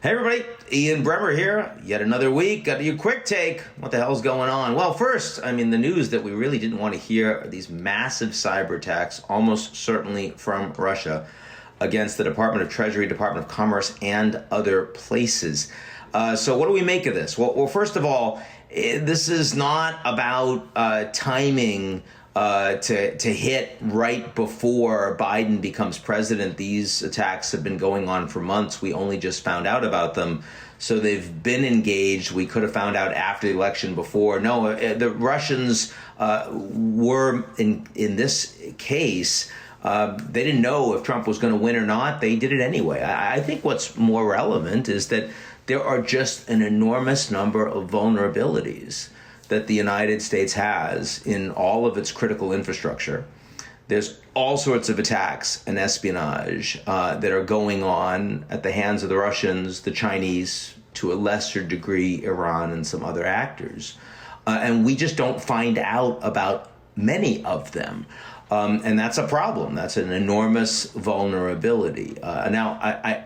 Hey everybody, Ian Bremmer here. Yet another week. Got your quick take. What the hell's going on? Well, first, the news that we really didn't want to hear are these massive cyber attacks, almost certainly from Russia, against the Department of Treasury, Department of Commerce, and other places. So what do we make of this? Well, first of all, this is not about timing to hit right before Biden becomes president. These attacks have been going on for months. We only just found out about them. So they've been engaged. We could have found out after the election before. No, the Russians were, in this case, they didn't know if Trump was going to win or not. They did it anyway. I think what's more relevant is that there are just an enormous number of vulnerabilities that the United States has in all of its critical infrastructure. There's all sorts of attacks and espionage that are going on at the hands of the Russians, the Chinese, to a lesser degree, Iran, and some other actors. And we just don't find out about many of them. And that's a problem. That's an enormous vulnerability. Now,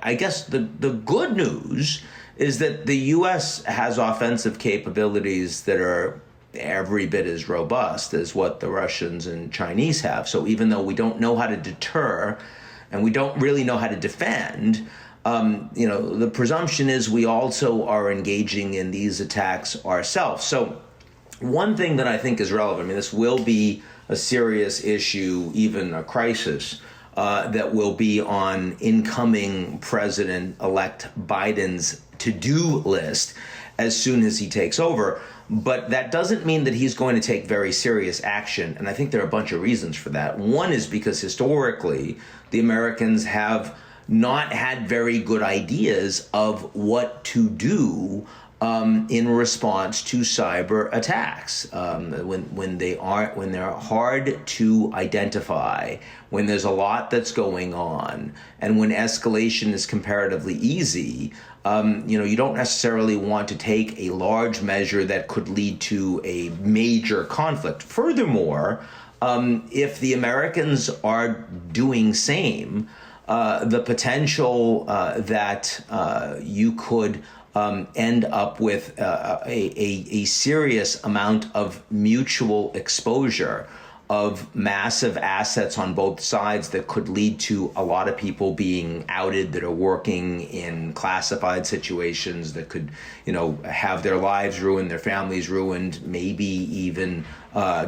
I guess the good news is that the U.S. has offensive capabilities that are every bit as robust as what the Russians and Chinese have. So even though we don't know how to deter and we don't really know how to defend, the presumption is we also are engaging in these attacks ourselves. So one thing that I think is relevant, this will be a serious issue, even a crisis, that will be on incoming President-elect Biden's to-do list as soon as he takes over. But that doesn't mean that he's going to take very serious action. And I think there are a bunch of reasons for that. One is because historically, the Americans have not had very good ideas of what to do in response to cyber attacks, when they're hard to identify, when there's a lot that's going on, and when escalation is comparatively easy. You don't necessarily want to take a large measure that could lead to a major conflict. Furthermore, if the Americans are doing same, the potential that you could end up with a serious amount of mutual exposure of massive assets on both sides that could lead to a lot of people being outed that are working in classified situations that could, have their lives ruined, their families ruined, maybe even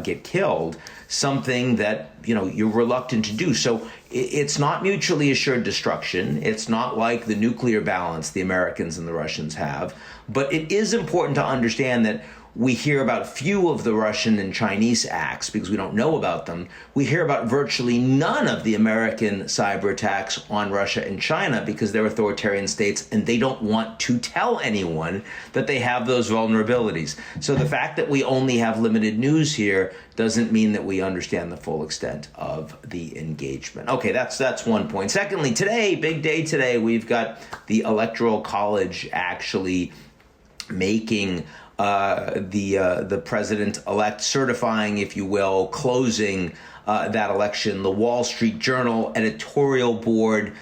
get killed, something that, you're reluctant to do. So it's not mutually assured destruction. It's not like the nuclear balance the Americans and the Russians have. But it is important to understand that we hear about few of the Russian and Chinese acts because we don't know about them. We hear about virtually none of the American cyber attacks on Russia and China because they're authoritarian states and they don't want to tell anyone that they have those vulnerabilities. So the fact that we only have limited news here doesn't mean that we understand the full extent of the engagement. Okay, that's one point. Secondly, today, big day today, we've got the Electoral College actually making the president-elect certifying, if you will, closing that election. The Wall Street Journal editorial board,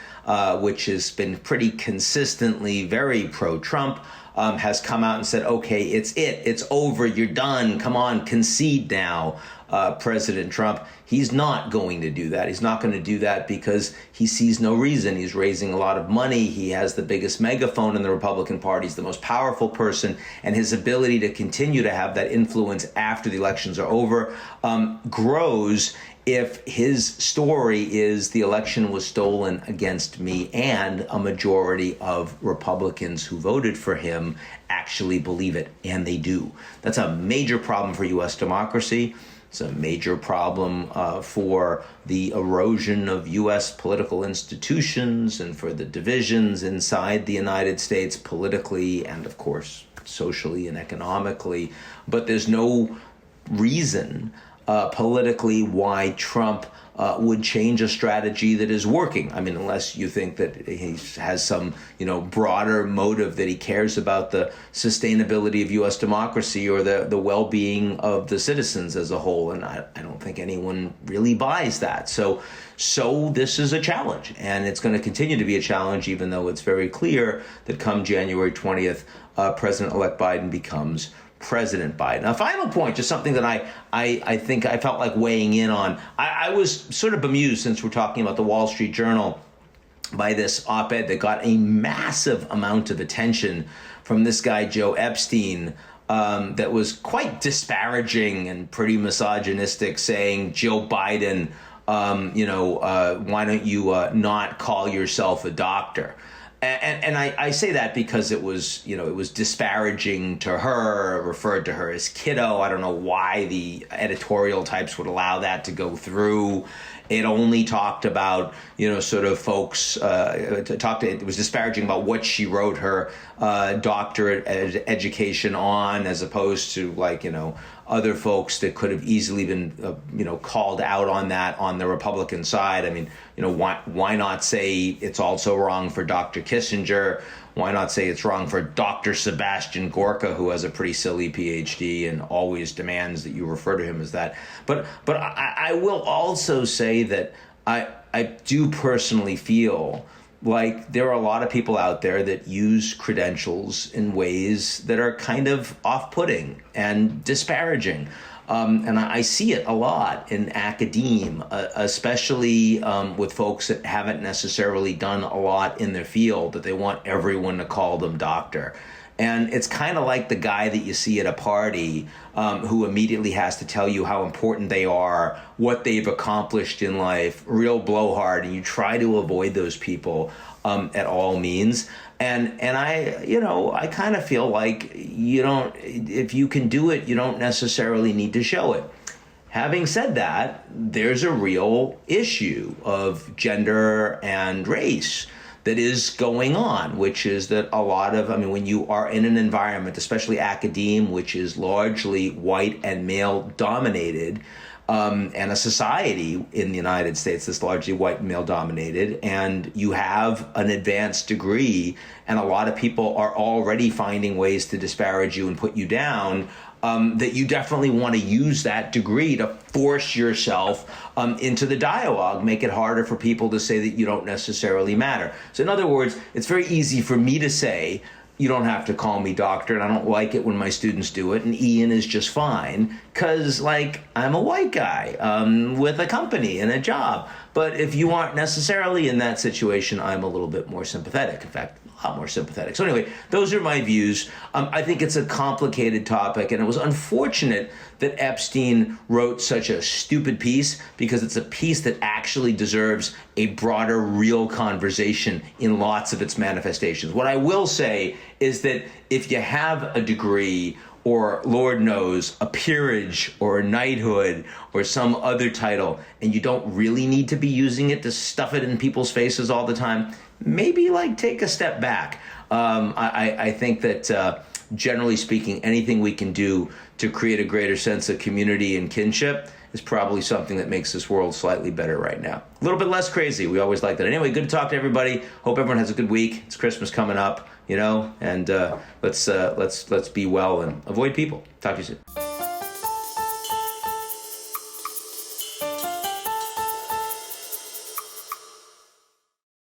which has been pretty consistently very pro-Trump, has come out and said, okay, it's over, you're done, come on, concede now, President Trump. He's not going to do that. He's not going to do that because he sees no reason. He's raising a lot of money. He has the biggest megaphone in the Republican Party. He's the most powerful person, and his ability to continue to have that influence after the elections are over grows if his story is the election was stolen against me, and a majority of Republicans who voted for him actually believe it, and they do. That's a major problem for U.S. democracy. It's a major problem for the erosion of U.S. political institutions and for the divisions inside the United States politically and, of course, socially and economically. But there's no reason politically why Trump would change a strategy that is working. I mean, unless you think that he has some, broader motive that he cares about the sustainability of U.S. democracy or the well-being of the citizens as a whole. And I don't think anyone really buys that. So this is a challenge, and it's going to continue to be a challenge, even though it's very clear that come January 20th, President-elect Biden becomes President Biden. A final point, just something that I think I felt like weighing in on. I was sort of bemused, since we're talking about the Wall Street Journal, by this op-ed that got a massive amount of attention from this guy, Joe Epstein, that was quite disparaging and pretty misogynistic, saying, Joe Biden, why don't you not call yourself a doctor? And I say that because it was disparaging to her, referred to her as kiddo. I don't know why the editorial types would allow that to go through. It only talked about, sort of folks, it was disparaging about what she wrote her doctorate education on, as opposed to other folks that could have easily been, called out on that on the Republican side. I mean, why not say it's also wrong for Dr. Kissinger? Why not say it's wrong for Dr. Sebastian Gorka, who has a pretty silly PhD and always demands that you refer to him as that? But I will also say that I do personally feel like there are a lot of people out there that use credentials in ways that are kind of off-putting and disparaging. And I see it a lot in academia, especially with folks that haven't necessarily done a lot in their field, that they want everyone to call them doctor. And it's kind of like the guy that you see at a party who immediately has to tell you how important they are, what they've accomplished in life, real blowhard, and you try to avoid those people at all means. And I kind of feel like if you can do it, you don't necessarily need to show it. Having said that, there's a real issue of gender and race that is going on, which is that when you are in an environment, especially academe, which is largely white and male dominated, and a society in the United States that's largely white and male dominated, and you have an advanced degree, and a lot of people are already finding ways to disparage you and put you down, that you definitely want to use that degree to force yourself into the dialogue, make it harder for people to say that you don't necessarily matter. So in other words, it's very easy for me to say, you don't have to call me doctor, and I don't like it when my students do it, and Ian is just fine, because, I'm a white guy with a company and a job. But if you aren't necessarily in that situation, I'm a little bit more sympathetic. In fact, a lot more sympathetic. So anyway, those are my views. I think it's a complicated topic, and it was unfortunate that Epstein wrote such a stupid piece, because it's a piece that actually deserves a broader, real conversation in lots of its manifestations. What I will say is that if you have a degree, or Lord knows, a peerage or a knighthood or some other title, and you don't really need to be using it to stuff it in people's faces all the time, maybe take a step back. I think that generally speaking, anything we can do to create a greater sense of community and kinship is probably something that makes this world slightly better right now. A little bit less crazy. We always like that. Anyway, good to talk to everybody. Hope everyone has a good week. It's Christmas coming up, and let's be well and avoid people. Talk to you soon.